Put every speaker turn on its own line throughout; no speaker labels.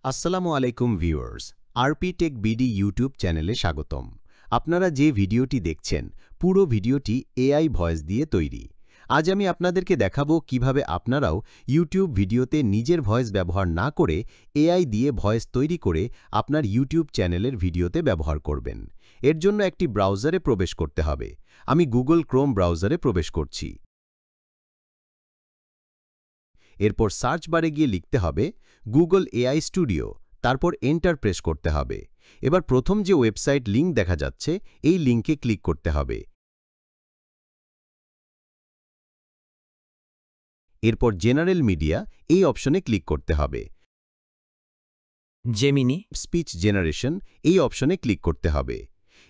আসসালামু আলাইকুম viewers, RP tech BD YouTube চ্যানেলে স্বাগতম। আপনারা যে ভিডিওটি দেখছেন, পুরো ভিডিওটি এআই ভয়েস দিয়ে তৈরি। আজ আমি আপনাদেরকে দেখাবো কিভাবে আপনারাও ইউটিউব ভিডিওতে নিজের ভয়েস ব্যবহার না করে এআই দিয়ে ভয়েস তৈরি করে আপনার ইউটিউব চ্যানেলের ভিডিওতে ব্যবহার করবেন। এর জন্য একটি ব্রাউজারে প্রবেশ করতে হবে। আমি গুগল ক্রোম ব্রাউজারে প্রবেশ করছি। এরপর সার্চ বারে গিয়ে লিখতে হবে গুগল এআই স্টুডিও, তারপর এন্টার প্রেস করতে হবে। এবার প্রথম যে ওয়েবসাইট লিঙ্ক দেখা যাচ্ছে, এই লিঙ্কে ক্লিক করতে হবে। এরপর জেনারেল মিডিয়া এই অপশনে ক্লিক করতে হবে।
জেমিনি
স্পিচ জেনারেশন এই অপশনে ক্লিক করতে হবে।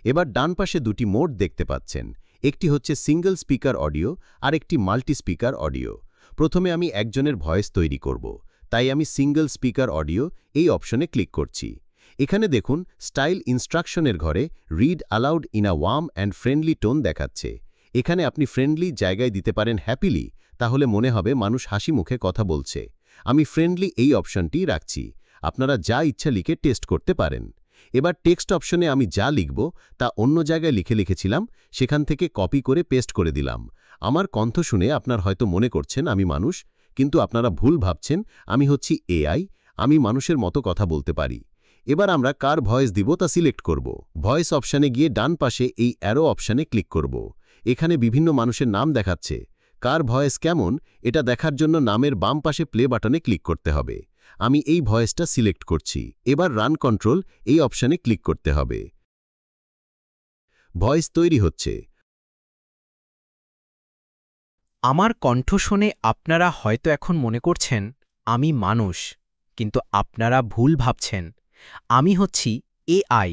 এবার ডান পাশে দুটি মোড দেখতে পাচ্ছেন, একটি হচ্ছে সিঙ্গল স্পিকার অডিও আর একটি মাল্টি স্পিকার অডিও। প্রথমে আমি একজনের ভয়েস তৈরি করব, তাই আমি সিঙ্গল স্পিকার অডিও এই অপশনে ক্লিক করছি। এখানে দেখুন স্টাইল ইনস্ট্রাকশনের ঘরে read aloud in a warm and friendly tone দেখাচ্ছে। এখানে আপনি ফ্রেন্ডলি জায়গায় দিতে পারেন হ্যাপিলি, তাহলে মনে হবে মানুষ হাসি মুখে কথা বলছে। আমি ফ্রেন্ডলি এই অপশনটি রাখছি। আপনারা যা ইচ্ছা লিখে টেস্ট করতে পারেন। এবার টেক্সট অপশনে আমি যা লিখব তা অন্য জায়গায় লিখেছিলাম, সেখান থেকে কপি করে পেস্ট করে দিলাম। আমার কণ্ঠ শুনে আপনার হয়তো মনে করছেন আমি মানুষ, কিন্তু আপনারা ভুল ভাবছেন, আমি হচ্ছি এআই। আমি মানুষের মতো কথা বলতে পারি। এবার আমরা কার ভয়েস দিব তা সিলেক্ট করব। ভয়েস অপশানে গিয়ে ডান পাশে এই অ্যারো অপশানে ক্লিক করব। এখানে বিভিন্ন মানুষের নাম দেখাচ্ছে। কার ভয়েস কেমন এটা দেখার জন্য নামের বাম পাশে প্লে বাটনে ক্লিক করতে হবে। আমি এই ভয়েসটা সিলেক্ট করছি। এবার রান কন্ট্রোল এই অপশানে ক্লিক করতে হবে। ভয়েস তৈরি হচ্ছে।
আমার কণ্ঠ শুনে আপনারা হয়তো এখন মনে করছেন আমি মানুষ, কিন্তু আপনারা ভুল ভাবছেন। আমি হচ্ছি এআই।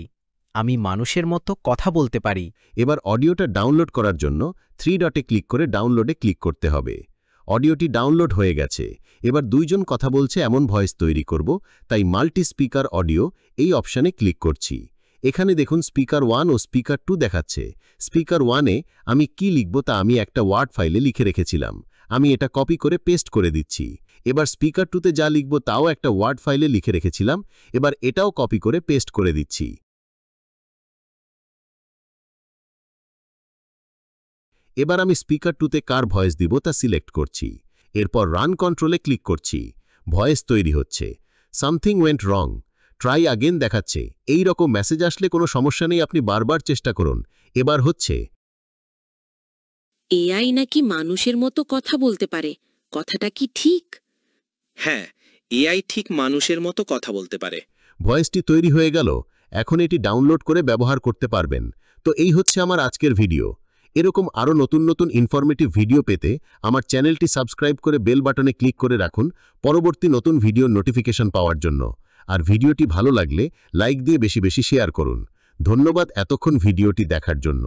আমি মানুষের মতো কথা বলতে পারি।
এবার অডিওটা ডাউনলোড করার জন্য 3 ডটে ক্লিক করে ডাউনলোডে ক্লিক করতে হবে। অডিওটি ডাউনলোড হয়ে গেছে। এবার দুইজন কথা বলছে এমন ভয়েস তৈরি করব, তাই মাল্টি স্পিকার অডিও এই অপশানে ক্লিক করছি। এখানে দেখুন স্পিকার 1 ও স্পিকার 2 দেখাচ্ছে। স্পিকার 1-এ আমি কি লিখব তা আমি একটা ওয়ার্ড ফাইলে লিখে রেখেছিলাম। আমি এটা কপি করে পেস্ট করে দিচ্ছি। এবার স্পিকার 2-তে যা লিখব তাও একটা ওয়ার্ড ফাইলে লিখে রেখেছিলাম। এবার এটাও কপি করে পেস্ট করে দিচ্ছি। এবার আমি স্পিকার 2-তে কার ভয়েস দিব তা সিলেক্ট করছি। এরপর রান কন্ট্রোলে ক্লিক করছি। ভয়েস তৈরি হচ্ছে। সামথিং ওয়েন্ট রং, ট্রাই আগেন দেখাচ্ছে। এই রকম মেসেজ আসলে কোনো সমস্যা নেই, আপনি বারবার চেষ্টা করুন। এবার হচ্ছে।
এআই নাকি মানুষের মতো কথা বলতে পারে, কথাটা কি ঠিক?
হ্যাঁ, এআই ঠিক মানুষের মতো কথা বলতে পারে।
ভয়েসটি তৈরি হয়ে গেল। এখন এটি ডাউনলোড করে ব্যবহার করতে পারবেন। তো এই হচ্ছে আমার আজকের ভিডিও। এরকম আরও নতুন নতুন ইনফরমেটিভ ভিডিও পেতে আমার চ্যানেলটি সাবস্ক্রাইব করে বেল বাটনে ক্লিক করে রাখুন পরবর্তী নতুন ভিডিওর নোটিফিকেশন পাওয়ার জন্য। আর ভিডিওটি ভালো লাগলে লাইক দিয়ে বেশি বেশি শেয়ার করুন। ধন্যবাদ এতক্ষণ ভিডিওটি দেখার জন্য।